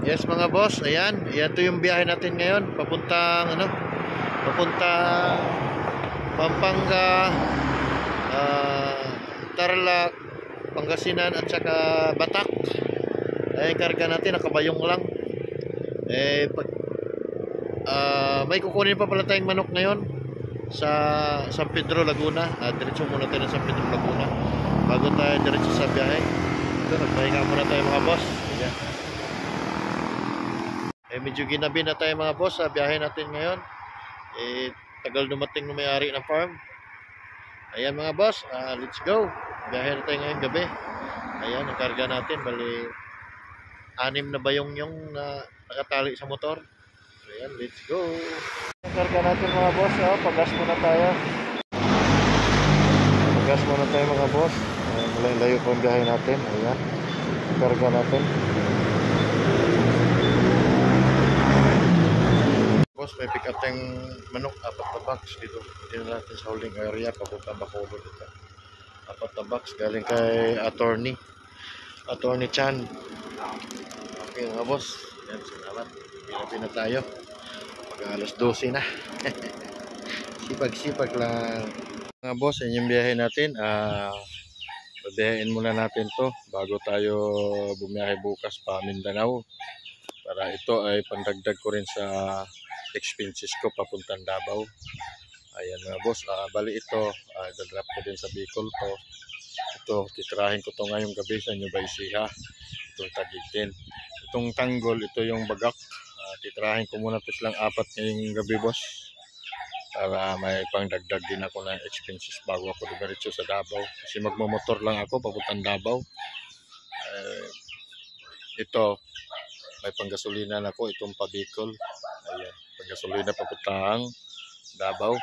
Yes mga boss, ayan. Ayan to yung biyahe natin ngayon. Papuntang Pampanga, Tarlac, Pangasinan at saka Batak. Ayan, karga natin, nakabayong lang. May kukunin pa pala tayong manok ngayon sa San Pedro, Laguna. Diretso muna tayo ng San Pedro, Laguna bago tayo diretso sa biyahe. Ito, nagpahinga muna tayo mga boss. Ayan. Medyo ginabi na tayo mga boss sa biyahe natin ngayon. Tagal dumating ng may-ari ng farm. Ayan mga boss, let's go. Biyahe na tayo ngayong gabi. Ayan, ang karga natin, bali 6 na bayong yung nakatali sa motor. Ayan, let's go. Ang karga natin mga boss, pagas muna tayo. Pagas muna tayo mga boss. Malayo po ang biyahe natin. Ayan, ang karga natin. Boss, may pick up tayong manok, 4 na box dito. Dito natin sa holding area, papunta Bacolod dito. 4 na box, galing kay Attorney Chan. Okay mga boss, yan, salamat. Pinapi na tayo. Pag alas 12 na. Sipag-sipag lang. Mga boss, yan yung biyahe natin. Babiyahin muna natin to bago tayo bumiyahe bukas pa Mindanao. Para ito ay pandagdag ko rin sa expenses ko papuntang Davao. Ayan mga boss, bali ito dadrop ko din sa Bicol to. Ito, titirahin ko to ngayong gabi sa Nueva Ecija. Itong Taguig din. Itong Tanggol, ito yung Bagak. Titirahin ko muna to silang 4 ngayong gabi boss. Para may pangdagdag din ako ng expenses bago ako dumiretso sa Davao. Kasi magmamotor lang ako papuntang Davao. Ito, may panggasolina na ako, itong pa-Bicol. Ayan, panggasolina papuntang Davao.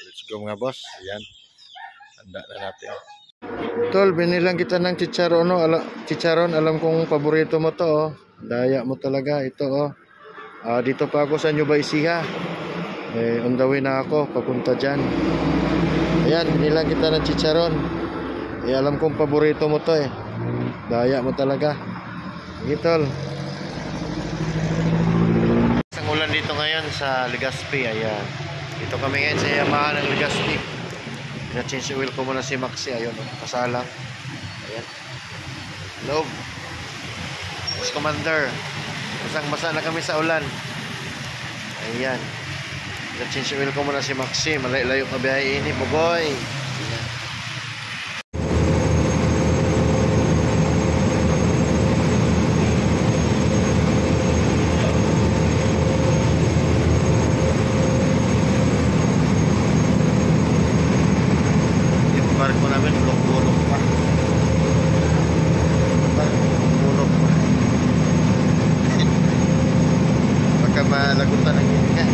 Let's go mga boss. Ayan, handa na natin. Tol, binilang kita ng chicharon, no? Chicharon, alam kong paborito mo to, oh. Daya mo talaga, ito, oh. Dito pa ako sa Nueva Ecija. On the way na ako, papunta dyan. Ayan, binilang kita ng chicharon. Alam kong paborito mo to, eh. Daya mo talaga. Sige, tol. Ang ulan dito ngayon sa Legazpi. Ayan, dito kami ngayon sa Yamaha ng Legazpi. Pina-change oil ko muna si Maxi. Ayun, kasalang. Ayan, hello Boss Commander, basang-basa na kami sa ulan. Ayan, pina-change oil ko muna si Maxi. Malayo na biyahe ini, boy. Ayan. Barko namin bulok-bulok pa. Bulok pa. Baka malagutan ang hininga.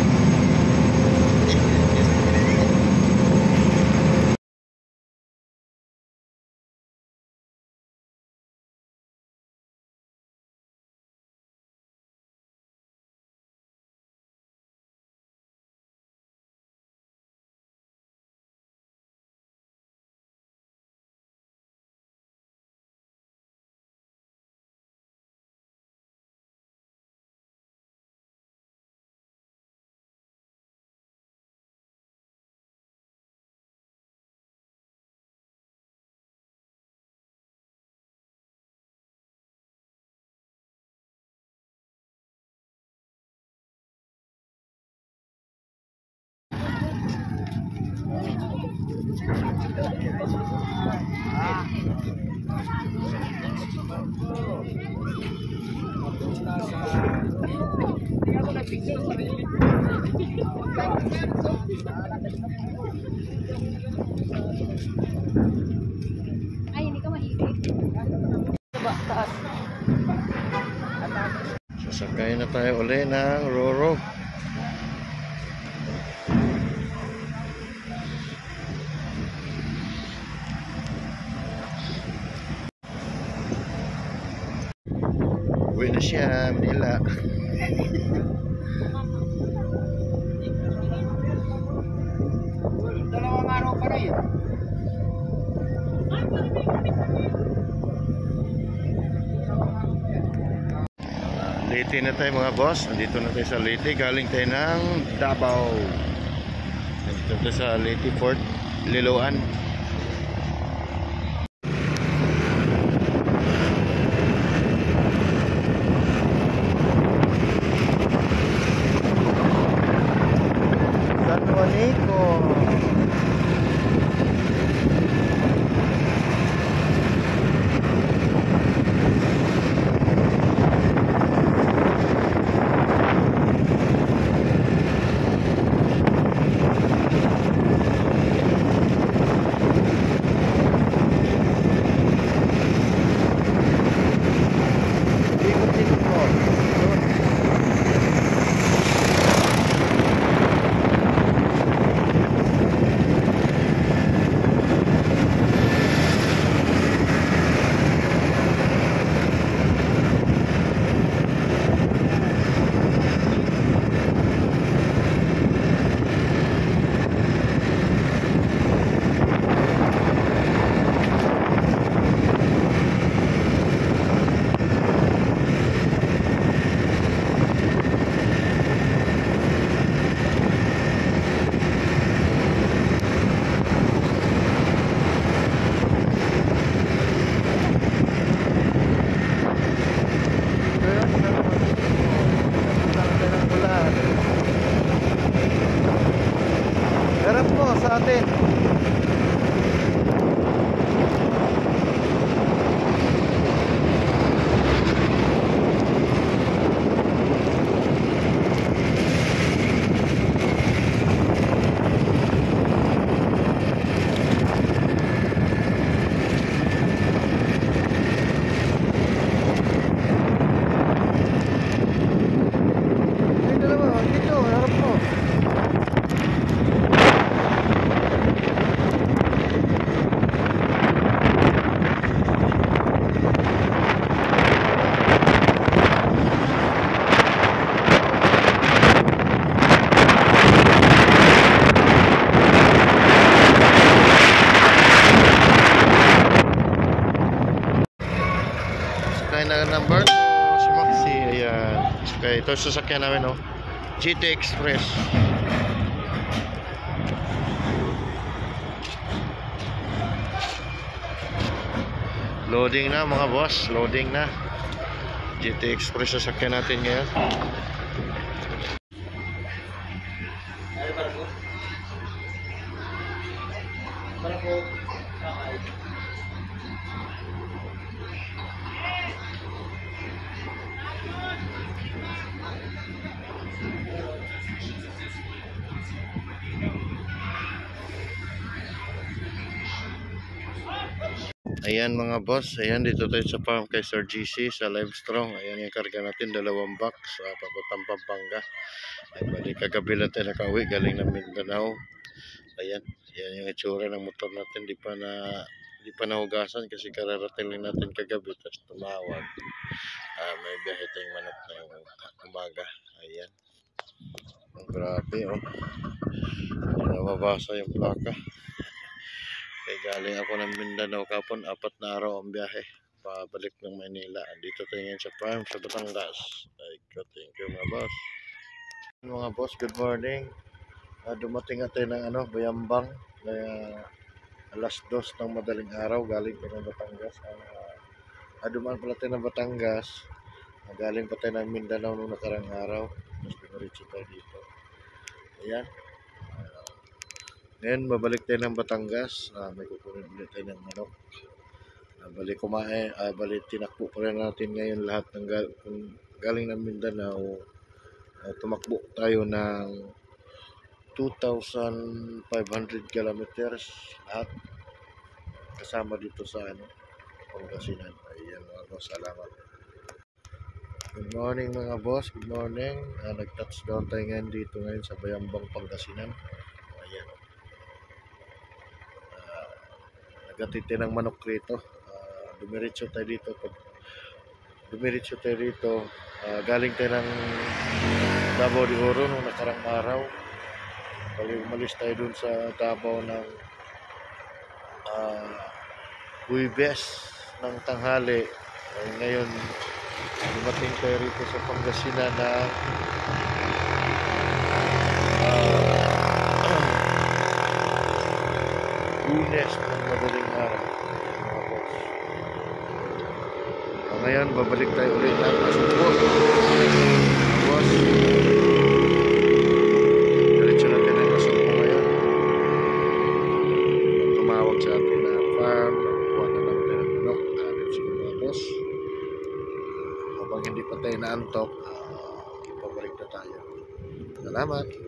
Ay, hindi ka mahilig. Taas. Sasakay na tayo uli ng Roro. Uwi na siya, Manila. Dalawang araw pa rin. Late Leyte na tayo mga boss. Andito na tayo sa Leyte. Galing tayo ng Davao. Andito tayo sa Leyte Fort Liloan. San Juanico. Harap mo sa atin. Ay, dalawa. Dito, harap mo. Sakay na number si Maxi, ayan. Okay, ito sasakyan namin, no? GT Express. Loading na mga boss, loading na. GT Express sasakyan natin ngayon. Ayan mga boss, ayan dito tayo sa farm kay Sir GC sa Livestrong. Ayan yung karga natin, 2 box papuntang Pampanga. Ay balik kagabi lang tayo nakauwi galing ng Mindanao. Ayan, yan yung itsura ng motor natin, di pa nahugasan kasi kararating lang natin kagabi tapos tumawag. May biyahe tayong manok na umaga. Ayan. Grabe oh. Hindi na mabasa yung plaka. Kaya galing ako ng Mindanao kapon, 4 na araw ang biyahe pabalik ng Manila. Dito tayo ngayon sa farm sa Batangas. Ay, thank you mga boss. Mga boss, good morning. Dumating natin ng Bayambang. Alas 2 ng madaling araw galing tayo ng Batangas. Dumaan pala tayo ng Batangas. Galing pa tayo ng Mindanao nung nakarang araw. Tapos pinaritso tayo dito. Ayan. Ngayon, mabalik tayo ng Batangas. May kukunin ulit tayo ng manok. Balik kumain, balik tinakbo pa rin natin ngayon lahat ng galing ng Mindanao. Tumakbo tayo ng 2,500 kilometers lahat. Kasama dito sa Pangasinan. Ayan mga boss, salamat. Good morning mga boss, good morning. Nag-touchdown tayo ngayon dito ngayon sa Bayambang, Pangasinan. Ayan. Nagatiti ng manok rito. Dumiretso tayo dito. Galing tayo ng Davao de Oro nung nakarang araw. Umalis tayo dun sa Davao ng Huwebes ng tanghali. Ngayon Dumating tayo rito sa Pangasinan na Lunes ng madaling araw, mga boss. Ngayon, babalik tayo ulit ng Asugbo. Boss, diretso natin ang Asugbo ngayon. Tumawag sa atin na farm, nakukuha na lang tayo ng manok. Let's go mga boss. Habang hindi pa tayo naantok, pabalik na tayo. Salamat.